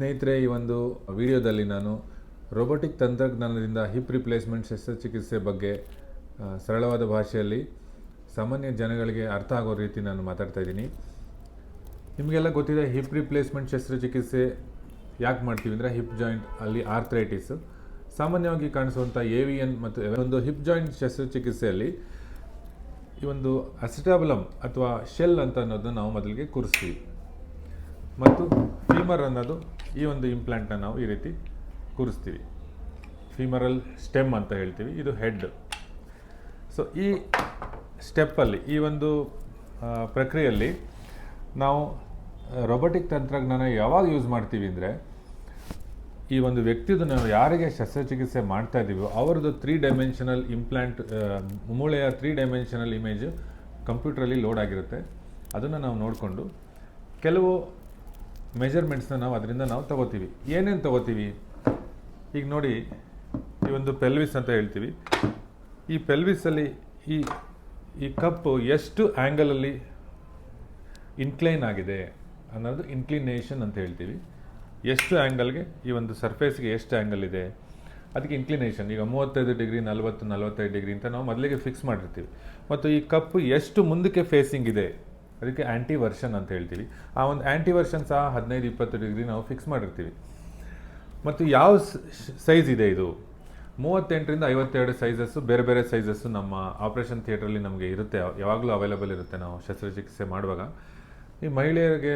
ಸ್ನೇಹಿತರೆ, ಈ ಒಂದು ವಿಡಿಯೋದಲ್ಲಿ ನಾನು ರೋಬೋಟಿಕ್ ತಂತ್ರಜ್ಞಾನದಿಂದ ಹಿಪ್ ರಿಪ್ಲೇಸ್ಮೆಂಟ್ ಶಸ್ತ್ರಚಿಕಿತ್ಸೆ ಬಗ್ಗೆ ಸರಳವಾದ ಭಾಷೆಯಲ್ಲಿ ಸಾಮಾನ್ಯ ಜನಗಳಿಗೆ ಅರ್ಥ ಆಗೋ ರೀತಿ ನಾನು ಮಾತಾಡ್ತಾ ಇದ್ದೀನಿ. ನಿಮಗೆಲ್ಲ ಗೊತ್ತಿದೆ, ಹಿಪ್ ರಿಪ್ಲೇಸ್ಮೆಂಟ್ ಶಸ್ತ್ರಚಿಕಿತ್ಸೆ ಯಾಕೆ ಮಾಡ್ತೀವಿ ಅಂದರೆ ಹಿಪ್ ಜಾಯಿಂಟ್ ಅಲ್ಲಿ ಆರ್ಥ್ರೈಟಿಸ್ ಸಾಮಾನ್ಯವಾಗಿ ಕಾಣಿಸುವಂಥ AVN ಮತ್ತು ಒಂದು ಹಿಪ್ ಜಾಯಿಂಟ್ ಶಸ್ತ್ರಚಿಕಿತ್ಸೆಯಲ್ಲಿ ಈ ಒಂದು ಅಸಿಟಾಬುಲಮ್ ಅಥವಾ ಶೆಲ್ ಅಂತ ಅನ್ನೋದನ್ನ ನಾವು ಮೊದಲಿಗೆ ಕೂರಿಸ್ತೀವಿ ಮತ್ತು ಫೀಮರ್ ಅನ್ನೋದು ಈ ಒಂದು ಇಂಪ್ಲಾಂಟ್ನ ನಾವು ಈ ರೀತಿ ಕೂರಿಸ್ತೀವಿ. ಫೀಮರಲ್ ಸ್ಟೆಮ್ ಅಂತ ಹೇಳ್ತೀವಿ, ಇದು ಹೆಡ್. ಸೊ ಈ ಸ್ಟೆಪ್ಪಲ್ಲಿ ಈ ಒಂದು ಪ್ರಕ್ರಿಯೆಯಲ್ಲಿ ನಾವು ರೋಬೋಟಿಕ್ ತಂತ್ರಜ್ಞಾನ ಯಾವಾಗ ಯೂಸ್ ಮಾಡ್ತೀವಿ ಅಂದರೆ, ಈ ಒಂದು ವ್ಯಕ್ತಿದು ನಾವು ಯಾರಿಗೆ ಶಸ್ತ್ರಚಿಕಿತ್ಸೆ ಮಾಡ್ತಾ ಇದ್ದೀವೋ ಅವರದ್ದು 3 ಡೈಮೆನ್ಷನಲ್ ಇಂಪ್ಲಾಂಟ್, ಮೂಳೆಯ 3 ಡೈಮೆನ್ಷನಲ್ ಇಮೇಜ್ ಕಂಪ್ಯೂಟ್ರಲ್ಲಿ ಲೋಡ್ ಆಗಿರುತ್ತೆ. ಅದನ್ನು ನಾವು ನೋಡಿಕೊಂಡು ಕೆಲವು ಮೆಜರ್ಮೆಂಟ್ಸ್ನ ನಾವು ಅದರಿಂದ ನಾವು ತಗೋತೀವಿ. ಏನೇನು ತಗೋತೀವಿ? ಈಗ ನೋಡಿ, ಈ ಒಂದು ಪೆಲ್ವಿಸ್ ಅಂತ ಹೇಳ್ತೀವಿ. ಈ ಪೆಲ್ವಿಸಲ್ಲಿ ಈ ಕಪ್ಪು ಎಷ್ಟು ಆ್ಯಂಗಲಲ್ಲಿ ಇನ್ಕ್ಲೈನ್ ಆಗಿದೆ ಅನ್ನೋದು ಇನ್ಕ್ಲಿನೇಷನ್ ಅಂತ ಹೇಳ್ತೀವಿ. ಎಷ್ಟು ಆ್ಯಂಗಲ್ಗೆ ಈ ಒಂದು ಸರ್ಫೇಸ್ಗೆ ಎಷ್ಟು ಆ್ಯಂಗಲ್ ಇದೆ ಅದಕ್ಕೆ ಇನ್ಕ್ಲಿನೇಷನ್. ಈಗ 35 ಡಿಗ್ರಿ, 40-45 ಡಿಗ್ರಿ ಅಂತ ನಾವು ಮೊದಲಿಗೆ ಫಿಕ್ಸ್ ಮಾಡಿರ್ತೀವಿ. ಮತ್ತು ಈ ಕಪ್ಪು ಎಷ್ಟು ಮುಂದಕ್ಕೆ ಫೇಸಿಂಗ್ ಇದೆ ಅದಕ್ಕೆ ಆ್ಯಂಟಿ ವರ್ಷನ್ ಅಂತ ಹೇಳ್ತೀವಿ. ಆ ಒಂದು ಆ್ಯಂಟಿ ವರ್ಷನ್ ಸಹ 15-20 ಡಿಗ್ರಿ ನಾವು ಫಿಕ್ಸ್ ಮಾಡಿರ್ತೀವಿ. ಮತ್ತು ಯಾವ ಸೈಜ್ ಇದೆ ಇದು 38ರಿಂದ 52 ಸೈಜಸ್ಸು, ಬೇರೆ ಬೇರೆ ಸೈಜಸ್ಸು ನಮ್ಮ ಆಪ್ರೇಷನ್ ಥಿಯೇಟ್ರಲ್ಲಿ ನಮಗೆ ಇರುತ್ತೆ, ಯಾವಾಗಲೂ ಅವೈಲೇಬಲ್ ಇರುತ್ತೆ ನಾವು ಶಸ್ತ್ರಚಿಕಿತ್ಸೆ ಮಾಡುವಾಗ. ಈ ಮಹಿಳೆಯರಿಗೆ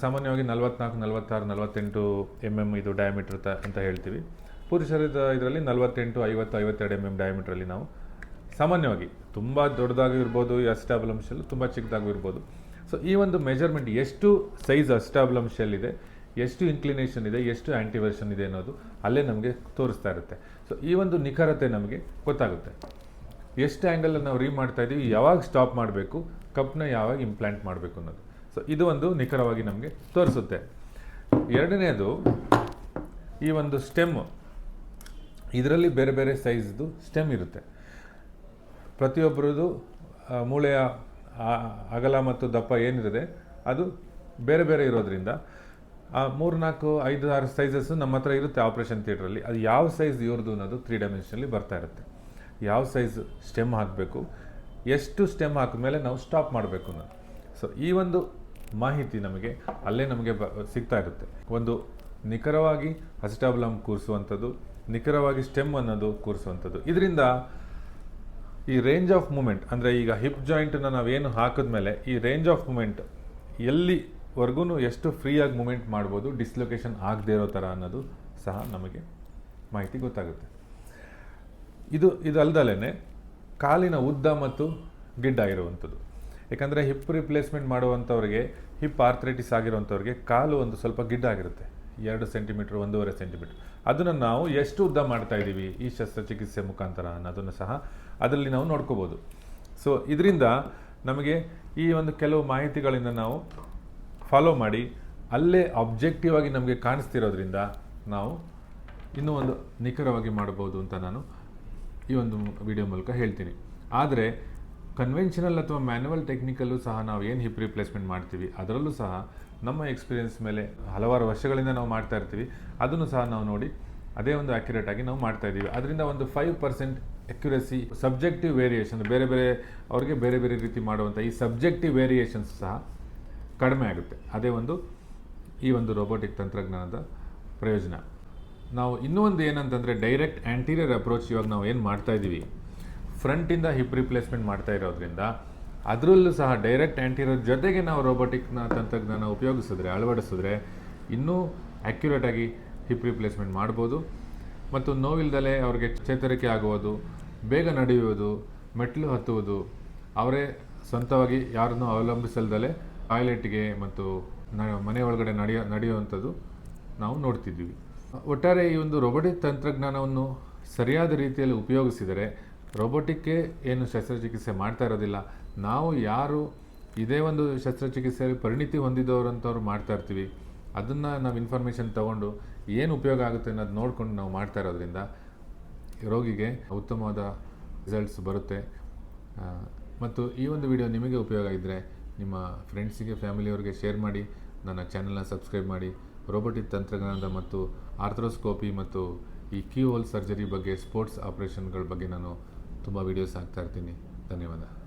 ಸಾಮಾನ್ಯವಾಗಿ 44, 46, 48 mm ಇದು ಡಯಾಮೀಟ್ರ್ ಅಂತ ಹೇಳ್ತೀವಿ. ಪುರುಷರ ಇದರಲ್ಲಿ 48, 50, 52 mm ಡಯಾಮೀಟ್ರಲ್ಲಿ ನಾವು ಸಾಮಾನ್ಯವಾಗಿ, ತುಂಬ ದೊಡ್ಡದಾಗೂ ಇರ್ಬೋದು ಈ ಅಸಿಟಾಬುಲಮ್ ಶೆಲ್, ತುಂಬ ಚಿಕ್ಕದಾಗೂ ಇರ್ಬೋದು. ಸೊ ಈ ಒಂದು ಮೆಜರ್ಮೆಂಟ್ ಎಷ್ಟು ಸೈಜ್ ಅಸಿಟಾಬುಲಮ್ ಶೆಲ್ ಇದೆ, ಎಷ್ಟು ಇನ್ಕ್ಲಿನೇಷನ್ ಇದೆ, ಎಷ್ಟು ಆ್ಯಂಟಿವರ್ಷನ್ ಇದೆ ಅನ್ನೋದು ಅಲ್ಲೇ ನಮಗೆ ತೋರಿಸ್ತಾ ಇರುತ್ತೆ. ಸೊ ಈ ಒಂದು ನಿಖರತೆ ನಮಗೆ ಗೊತ್ತಾಗುತ್ತೆ. ಎಷ್ಟು ಆ್ಯಂಗಲನ್ನು ನಾವು ಮಾಡ್ತಾ ಇದ್ದೀವಿ, ಯಾವಾಗ ಸ್ಟಾಪ್ ಮಾಡಬೇಕು, ಕಪ್ನ ಯಾವಾಗ ಇಂಪ್ಲಾಂಟ್ ಮಾಡಬೇಕು ಅನ್ನೋದು. ಸೊ ಇದು ಒಂದು ನಿಖರವಾಗಿ ನಮಗೆ ತೋರಿಸುತ್ತೆ. ಎರಡನೇದು ಈ ಒಂದು ಸ್ಟೆಮ್. ಇದರಲ್ಲಿ ಬೇರೆ ಬೇರೆ ಸೈಜ್ದು ಸ್ಟೆಮ್ ಇರುತ್ತೆ. ಪ್ರತಿಯೊಬ್ಬರದು ಮೂಳೆಯ ಅಗಲ ಮತ್ತು ದಪ್ಪ ಏನಿರುತ್ತೆ ಅದು ಬೇರೆ ಬೇರೆ ಇರೋದ್ರಿಂದ 3, 4, 5, 6 ಸೈಜಸ್ಸು ನಮ್ಮ ಹತ್ರ ಇರುತ್ತೆ ಆಪ್ರೇಷನ್ ಥಿಯೇಟ್ರಲ್ಲಿ. ಅದು ಯಾವ ಸೈಜ್ ಇವ್ರದ್ದು ಅನ್ನೋದು 3 ಡೈಮೆನ್ಷನಲ್ಲಿ ಬರ್ತಾ ಇರುತ್ತೆ. ಯಾವ ಸೈಜ್ ಸ್ಟೆಮ್ ಹಾಕಬೇಕು, ಎಷ್ಟು ಸ್ಟೆಮ್ ಹಾಕಿದ್ಮೇಲೆ ನಾವು ಸ್ಟಾಪ್ ಮಾಡಬೇಕು ಅನ್ನೋದು. ಸೊ ಈ ಒಂದು ಮಾಹಿತಿ ನಮಗೆ ಅಲ್ಲೇ ನಮಗೆ ಸಿಗ್ತಾ ಇರುತ್ತೆ. ಒಂದು ನಿಖರವಾಗಿ ಅಸಿಟಾಬುಲಮ್ ಕೂರಿಸುವಂಥದ್ದು, ನಿಖರವಾಗಿ ಸ್ಟೆಮ್ ಅನ್ನೋದು ಕೂರಿಸುವಂಥದ್ದು. ಇದರಿಂದ ಈ ರೇಂಜ್ ಆಫ್ ಮೂಮೆಂಟ್ ಅಂದರೆ, ಈಗ ಹಿಪ್ ಜಾಯಿಂಟನ್ನು ನಾವೇನು ಹಾಕಿದ್ಮೇಲೆ ಈ ರೇಂಜ್ ಆಫ್ ಮೂಮೆಂಟ್ ಎಲ್ಲಿವರೆಗೂ ಎಷ್ಟು ಫ್ರೀಯಾಗಿ ಮೂಮೆಂಟ್ ಮಾಡ್ಬೋದು, ಡಿಸ್ಲೊಕೇಶನ್ ಆಗದೇ ಇರೋ ಥರ ಅನ್ನೋದು ಸಹ ನಮಗೆ ಮಾಹಿತಿ ಗೊತ್ತಾಗುತ್ತೆ. ಇದು ಅಲ್ದಲೇ ಕಾಲಿನ ಉದ್ದ ಮತ್ತು ಗಿಡ್ಡ ಇರುವಂಥದ್ದು. ಯಾಕಂದರೆ ಹಿಪ್ ರಿಪ್ಲೇಸ್ಮೆಂಟ್ ಮಾಡುವಂಥವ್ರಿಗೆ, ಹಿಪ್ ಆರ್ಥ್ರೈಟಿಸ್ ಆಗಿರುವಂಥವ್ರಿಗೆ ಕಾಲು ಒಂದು ಸ್ವಲ್ಪ ಗಿಡ್ಡ ಆಗಿರುತ್ತೆ, 2 ಸೆಂಟಿಮೀಟ್ರ್, 1.5 ಸೆಂಟಿಮೀಟ್ರ್. ಅದನ್ನು ನಾವು ಎಷ್ಟು ಉದ್ದ ಮಾಡ್ತಾ ಇದ್ದೀವಿ ಈ ಶಸ್ತ್ರಚಿಕಿತ್ಸೆ ಮುಖಾಂತರ ಅನ್ನೋದನ್ನು ಸಹ ಅದರಲ್ಲಿ ನಾವು ನೋಡ್ಕೋಬೋದು. ಸೊ ಇದರಿಂದ ನಮಗೆ ಈ ಒಂದು ಕೆಲವು ಮಾಹಿತಿಗಳಿಂದ ನಾವು ಫಾಲೋ ಮಾಡಿ ಅಲ್ಲೇ ಆಬ್ಜೆಕ್ಟಿವ್ ಆಗಿ ನಮಗೆ ಕಾಣಿಸ್ತಿರೋದ್ರಿಂದ ನಾವು ಇನ್ನೂ ಒಂದು ನಿಖರವಾಗಿ ಮಾಡ್ಬೋದು ಅಂತ ನಾನು ಈ ಒಂದು ವಿಡಿಯೋ ಮೂಲಕ ಹೇಳ್ತೀನಿ. ಆದರೆ ಕನ್ವೆನ್ಷನಲ್ ಅಥವಾ ಮ್ಯಾನ್ಯುವಲ್ ಟೆಕ್ನಿಕಲ್ಲೂ ಸಹ ನಾವು ಏನು ಹಿಪ್ ರಿಪ್ಲೇಸ್ಮೆಂಟ್ ಮಾಡ್ತೀವಿ ಅದರಲ್ಲೂ ಸಹ ನಮ್ಮ ಎಕ್ಸ್ಪೀರಿಯನ್ಸ್ ಮೇಲೆ ಹಲವಾರು ವರ್ಷಗಳಿಂದ ನಾವು ಮಾಡ್ತಾ ಇರ್ತೀವಿ. ಅದನ್ನು ಸಹ ನಾವು ನೋಡಿ ಅದೇ ಒಂದು ಅಕ್ಯುರೇಟ್ ಆಗಿ ನಾವು ಮಾಡ್ತಾ ಇದ್ದೀವಿ. ಅದರಿಂದ ಒಂದು 5% ಅಕ್ಯುರಸಿ, ಸಬ್ಜೆಕ್ಟಿವ್ ವೇರಿಯೇಷನ್, ಬೇರೆ ಬೇರೆ ಅವ್ರಿಗೆ ಬೇರೆ ಬೇರೆ ರೀತಿ ಮಾಡುವಂಥ ಈ ಸಬ್ಜೆಕ್ಟಿವ್ ವೇರಿಯೇಷನ್ಸ್ ಸಹ ಕಡಿಮೆ ಆಗುತ್ತೆ. ಅದೇ ಈ ಒಂದು ರೋಬೋಟಿಕ್ ತಂತ್ರಜ್ಞಾನದ ಪ್ರಯೋಜನ. ನಾವು ಇನ್ನೂ ಒಂದು ಏನಂತಂದರೆ, ಡೈರೆಕ್ಟ್ ಆ್ಯಂಟೀರಿಯರ್ ಅಪ್ರೋಚ್ ಇವಾಗ ನಾವು ಏನು ಮಾಡ್ತಾ ಇದ್ದೀವಿ, ಫ್ರಂಟಿಂದ ಹಿಪ್ ರಿಪ್ಲೇಸ್ಮೆಂಟ್ ಮಾಡ್ತಾ ಇರೋದ್ರಿಂದ ಅದರಲ್ಲೂ ಸಹ ಡೈರೆಕ್ಟ್ ಆ್ಯಂಟೀರಿಯರ್ ಜೊತೆಗೆ ನಾವು ರೋಬೋಟಿಕ್ನ ತಂತ್ರಜ್ಞಾನ ಅಳವಡಿಸಿದ್ರೆ ಇನ್ನೂ ಅಕ್ಯುರೇಟಾಗಿ ಹಿಪ್ ರಿಪ್ಲೇಸ್ಮೆಂಟ್ ಮಾಡ್ಬೋದು. ಮತ್ತು ನೋವಿಲ್ದಲೇ ಅವ್ರಿಗೆ ಚೇತರಿಕೆ ಆಗುವುದು, ಬೇಗ ನಡೆಯುವುದು, ಮೆಟ್ಲು ಹತ್ತುವುದು, ಅವರೇ ಸ್ವಂತವಾಗಿ ಯಾರನ್ನೂ ಅವಲಂಬಿಸಲ್ದಲೇ ಟಾಯ್ಲೆಟ್ಗೆ ಮತ್ತು ಮನೆ ಒಳಗಡೆ ನಡೆಯುವಂಥದ್ದು ನಾವು ನೋಡ್ತಿದ್ದೀವಿ. ಒಟ್ಟಾರೆ ಈ ಒಂದು ರೋಬೋಟಿಕ್ ತಂತ್ರಜ್ಞಾನವನ್ನು ಸರಿಯಾದ ರೀತಿಯಲ್ಲಿ ಉಪಯೋಗಿಸಿದರೆ, ರೋಬೋಟಿಕ್ಗೆ ಏನು ಶಸ್ತ್ರಚಿಕಿತ್ಸೆ ಮಾಡ್ತಾ ಇರೋದಿಲ್ಲ, ನಾವು ಯಾರು ಇದೇ ಒಂದು ಶಸ್ತ್ರಚಿಕಿತ್ಸೆಯಲ್ಲಿ ಪರಿಣಿತಿ ಹೊಂದಿದವರಂಥವ್ರು ಮಾಡ್ತಾ ಇರ್ತೀವಿ, ಅದನ್ನು ನಾವು ಇನ್ಫಾರ್ಮೇಷನ್ ತೊಗೊಂಡು ಏನು ಉಪಯೋಗ ಆಗುತ್ತೆ ಅನ್ನೋದು ನೋಡ್ಕೊಂಡು ನಾವು ಮಾಡ್ತಾ ಇರೋದ್ರಿಂದ ರೋಗಿಗೆ ಉತ್ತಮವಾದ ರಿಸಲ್ಟ್ಸ್ ಬರುತ್ತೆ. ಮತ್ತು ಈ ಒಂದು ವಿಡಿಯೋ ನಿಮಗೆ ಉಪಯೋಗ ಇದ್ದರೆ ನಿಮ್ಮ ಫ್ರೆಂಡ್ಸಿಗೆ, ಫ್ಯಾಮಿಲಿಯವ್ರಿಗೆ ಶೇರ್ ಮಾಡಿ, ನನ್ನ ಚಾನಲ್ನ ಸಬ್ಸ್ಕ್ರೈಬ್ ಮಾಡಿ ರೋಬೋಟಿಕ್ ತಂತ್ರಜ್ಞಾನದ ಮತ್ತು ಆರ್ಥ್ರೋಸ್ಕೋಪಿ ಮತ್ತು ಈ ಕೀ ಹೋಲ್ ಸರ್ಜರಿ ಬಗ್ಗೆ, ಸ್ಪೋರ್ಟ್ಸ್ ಆಪರೇಷನ್ಗಳ ಬಗ್ಗೆ ನಾನು ತುಂಬ ವೀಡಿಯೋಸ್ ಹಾಕ್ತಾ ಇರ್ತೀನಿ. ಧನ್ಯವಾದ.